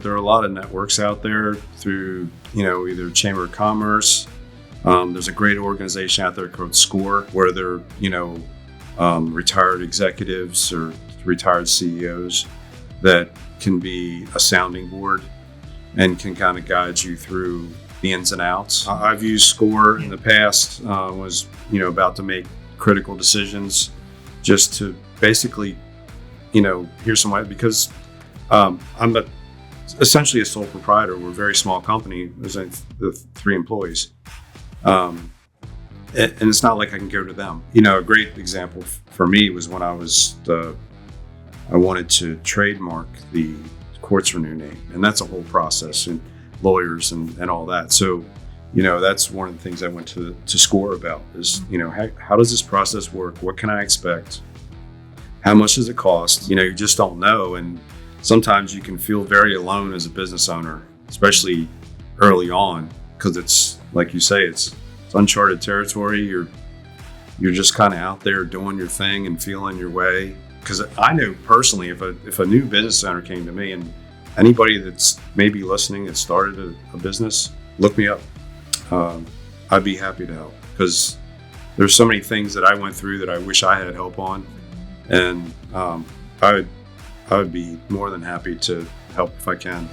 There are a lot of networks out there through, either Chamber of Commerce. There's a great organization out there called SCORE, where they're, retired executives or retired CEOs that can be a sounding board and can kind of guide you through the ins and outs. I've used SCORE in the past, was, about to make critical decisions just to basically, here's some way, because I'm essentially a sole proprietor. We're a very small company. There's the 3 employees. And it's not like I can go to them. A great example for me was when I wanted to trademark the Quartz Renew name. And that's a whole process, and lawyers and all that. So, that's one of the things I went to SCORE about is, how does this process work? What can I expect? How much does it cost? You just don't know. And sometimes you can feel very alone as a business owner, especially early on, because it's like you say, it's uncharted territory. You're just kind of out there doing your thing and feeling your way. Because I know personally, if a new business owner came to me, and anybody that's maybe listening that started a business, look me up. I'd be happy to help, because there's so many things that I went through that I wish I had help on, and I would be more than happy to help if I can.